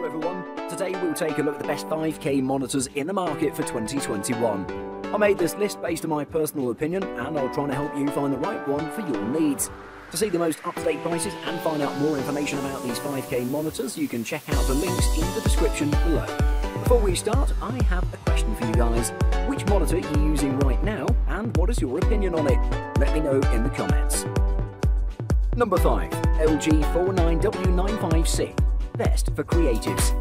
everyone, today we'll take a look at the best 5K monitors in the market for 2021. I made this list based on my personal opinion and I'll try to help you find the right one for your needs. To see the most up-to-date prices and find out more information about these 5K monitors, you can check out the links in the description below. Before we start, I have a question for you guys. Which monitor are you using right now and what is your opinion on it? Let me know in the comments. Number 5. LG U4919DW, best for creatives.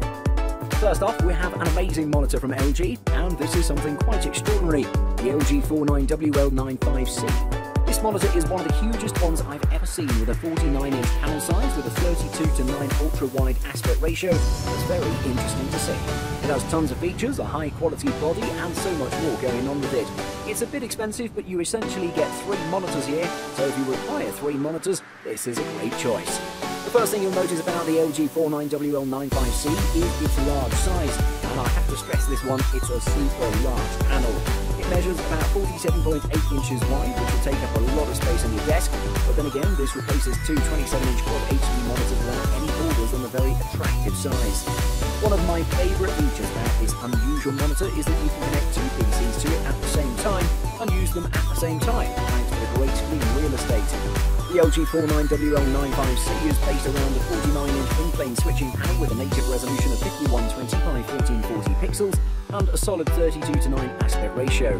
First off, we have an amazing monitor from LG, and this is something quite extraordinary, the LG U4919DW. This monitor is one of the hugest ones I've ever seen, with a 49-inch panel size with a 32:9 ultra-wide aspect ratio. That's very interesting to see. It has tons of features, a high-quality body, and so much more going on with it. It's a bit expensive, but you essentially get 3 monitors here, so if you require 3 monitors, this is a great choice. The first thing you'll notice about the LG U4919DW is its large size, and I have to stress this one, it's a super large panel. It measures about 47.8 inches wide, which will take up a lot of space on your desk, but then again, this replaces 2 27-inch Quad HD monitors without any borders on a very attractive size. One of my favourite features about this unusual monitor is that you can connect 2 PCs to it at the same time and use them at the same time, thanks to the great screen real estate. The LG U4919DW is based around a 49-inch in-plane switching panel with a native resolution of 5120 by 1440 pixels and a solid 32:9 aspect ratio.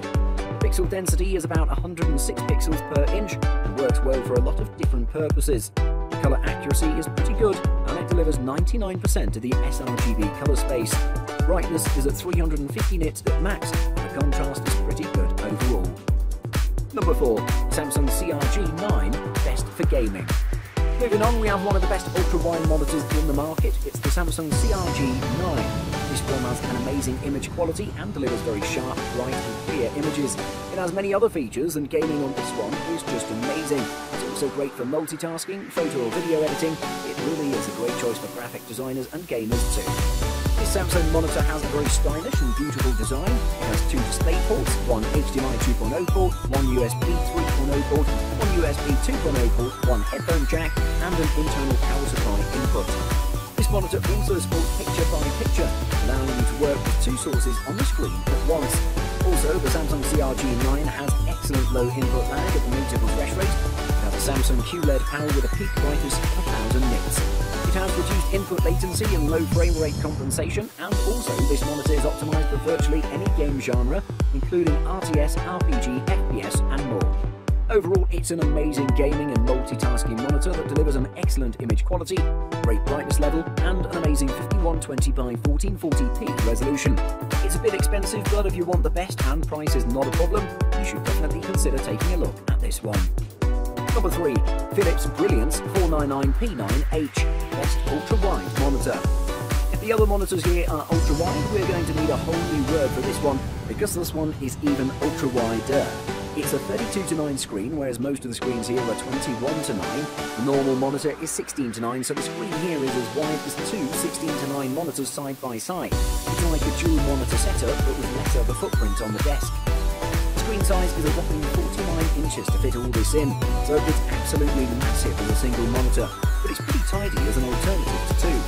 Pixel density is about 106 pixels per inch and works well for a lot of different purposes. The colour accuracy is pretty good and it delivers 99% of the sRGB colour space. Brightness is at 350 nits at max and the contrast is pretty good overall. Number 4. Samsung CRG9, best for gaming. Moving on, we have one of the best ultra-wide monitors in the market. It's the Samsung CRG9. This one has an amazing image quality and delivers very sharp, bright and clear images. It has many other features and gaming on this one is just amazing. It's also great for multitasking, photo or video editing. It really is a great choice for graphic designers and gamers too. This Samsung monitor has a very stylish and beautiful design. It has 2 display ports, one HDMI 2.0 port, one USB 3.0 port, one USB 2.0 port, one headphone jack, and an internal power supply input. This monitor also supports picture-by-picture, allowing you to work with 2 sources on the screen at once. Also, the Samsung CRG9 has excellent low input lag at the native refresh rate. It has a Samsung QLED panel with a peak brightness of 1000 nits. It has reduced input latency and low frame rate compensation, and also this monitor is optimized for virtually any game genre, including RTS, RPG, FPS, and more. Overall, it's an amazing gaming and multitasking monitor that delivers an excellent image quality, great brightness level, and an amazing 5120 by 1440p resolution. It's a bit expensive, but if you want the best and price is not a problem, you should definitely consider taking a look at this one. Number 3. Philips Brilliance 499P9H, best ultra-wide monitor. If the other monitors here are ultra-wide, we're going to need a whole new word for this one, because this one is even ultra-wider. It's a 32:9 screen, whereas most of the screens here are 21:9. The normal monitor is 16:9, so the screen here is as wide as 2 16:9 monitors side by side. It's like a dual monitor setup, but with less of a footprint on the desk. The screen size is a whopping 49 inches to fit all this in, so it's absolutely massive as a single monitor, but it's pretty tidy as an alternative to 2.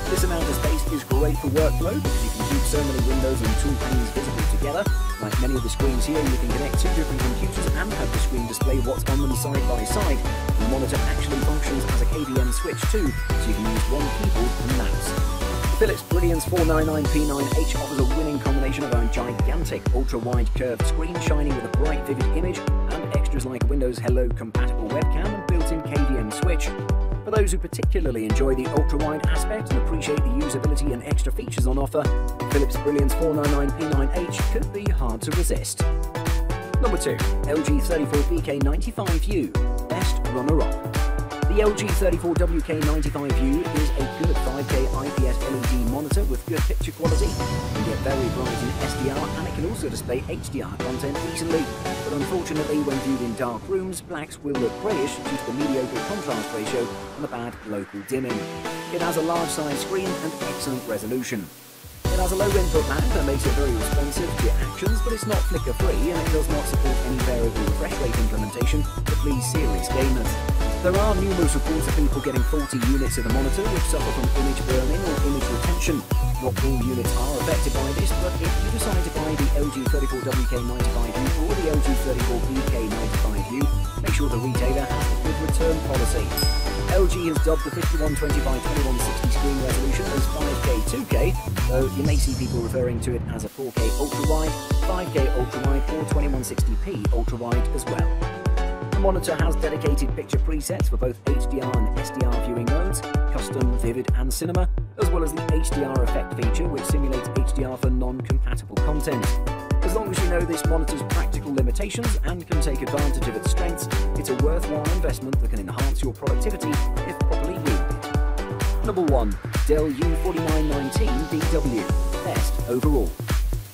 This amount of space is great for workflow because you can keep so many windows and tool panes visible together. Like many of the screens here, you can connect 2 different computers and have the screen display what's on them side by side. The monitor actually functions as a KVM switch too, so you can use one keyboard and mouse. The Philips Brilliance 499P9H offers a winning combination of a gigantic ultra-wide curved screen shining with a bright vivid image and extras like Windows Hello compatible webcam and built-in KVM switch. For those who particularly enjoy the ultra-wide aspect and appreciate the usability and extra features on offer, Philips Brilliance 499P9H could be hard to resist. Number 2. LG 34WK95U, best runner-up. The LG 34WK95U is a good 5K IPS LED monitor with good picture quality. It can get very bright in SDR and it can also display HDR content decently. But unfortunately, when viewed in dark rooms, blacks will look greyish due to the mediocre contrast ratio and the bad local dimming. It has a large size screen and excellent resolution. It has a low input lag that makes it very responsive to your actions, but it's not flicker free and it does not support any variable refresh rate implementation to please serious gamers. There are numerous reports of people getting faulty units of the monitor which suffer from image burn-in or image retention. Not all units are affected by this, but if you decide to buy the LG34WK95U or the LG34BK95U, make sure the retailer has a good return policy. LG has dubbed the 5120x2160 screen resolution as 5K 2K, though you may see people referring to it as a 4K ultra-wide, 5K ultra-wide or 2160p ultra-wide as well. The monitor has dedicated picture presets for both HDR and SDR viewing modes, custom, vivid and cinema, as well as the HDR effect feature which simulates HDR for non-compatible content. As long as you know this monitor's practical limitations and can take advantage of its strengths, it's a worthwhile investment that can enhance your productivity if properly wielded. Number 1. Dell U4919DW. Best overall.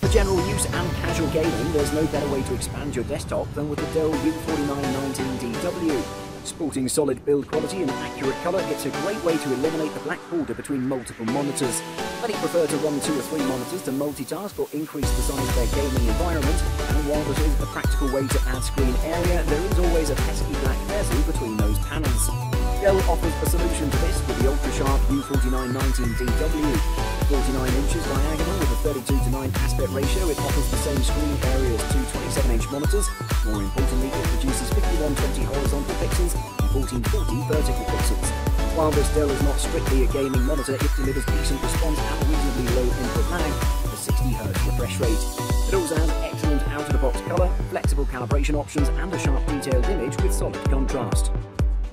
For general use and casual gaming, there's no better way to expand your desktop than with the Dell U4919DW. Sporting solid build quality and accurate colour, it's a great way to eliminate the black border between multiple monitors. Many prefer to run 2 or 3 monitors to multitask or increase the size of their gaming environment, and while this is a practical way to add screen area, there is always a pesky black bezel between those panels. Dell offers a solution to this with the ultra-sharp U4919DW. 49 inches diagonal with a 32:9 aspect ratio, it offers the same screen area as 2 27-inch monitors. More importantly, it produces 5120 horizontal pixels and 1440 vertical pixels. While this Dell is not strictly a gaming monitor, it delivers decent response at reasonably low input lag with a 60Hz refresh rate. It also has excellent out-of-the-box colour, flexible calibration options and a sharp detailed image with solid contrast.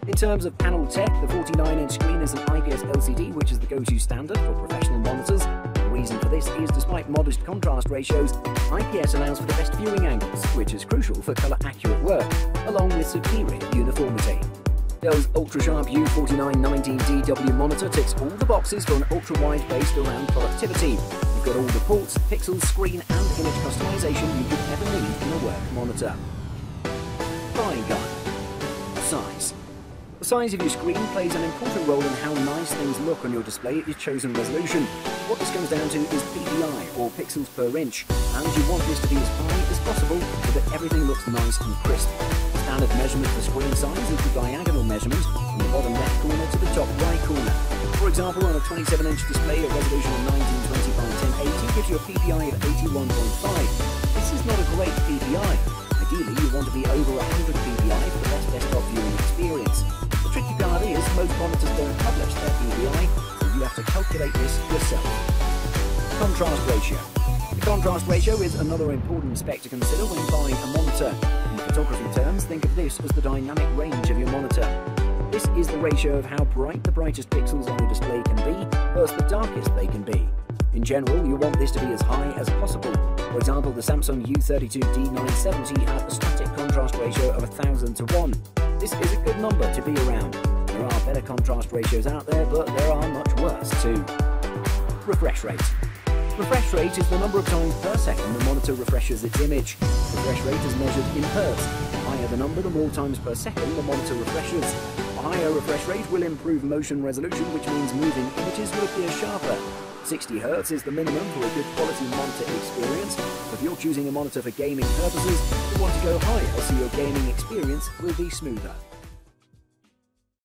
In terms of panel tech, the 49-inch screen is an IPS LCD, which is the go-to standard for professional monitors. The reason for this is, despite modest contrast ratios, IPS allows for the best viewing angles, which is crucial for colour-accurate work, along with superior uniformity. Dell's ultra-sharp U4919DW monitor ticks all the boxes for an ultra-wide based around productivity. You've got all the ports, pixels, screen and image customization you could ever need in a work monitor. Buying guide. Size. The size of your screen plays an important role in how nice things look on your display at your chosen resolution. What this comes down to is PPI, or pixels per inch, and you want this to be as high as possible so that everything looks nice and crisp. The standard measurement for screen size is the diagonal measurement from the bottom left corner to the top right corner. For example, on a 27-inch display at resolution of 1920 by 1080 gives you a PPI of 81.5. This is not a great PPI. Ideally, you want to be over 100 PPI for the best desktop viewing experience. The tricky part is most monitors don't publish their PPI, so you have to calculate this yourself. Contrast ratio. The contrast ratio is another important spec to consider when buying a monitor. In photography terms, think of this as the dynamic range of your monitor. This is the ratio of how bright the brightest pixels on your display can be versus the darkest they can be. In general, you want this to be as high as possible. For example, the Samsung U32D970 has a static contrast ratio of 1000 to 1. This is a good number to be around. There are better contrast ratios out there, but there are much worse too. Refresh rate. Refresh rate is the number of times per second the monitor refreshes its image. Refresh rate is measured in hertz. The higher the number, the more times per second the monitor refreshes. A higher refresh rate will improve motion resolution, which means moving images will appear sharper. 60 Hz is the minimum for a good quality monitor experience. If you're choosing a monitor for gaming purposes, you want to go higher so your gaming experience will be smoother.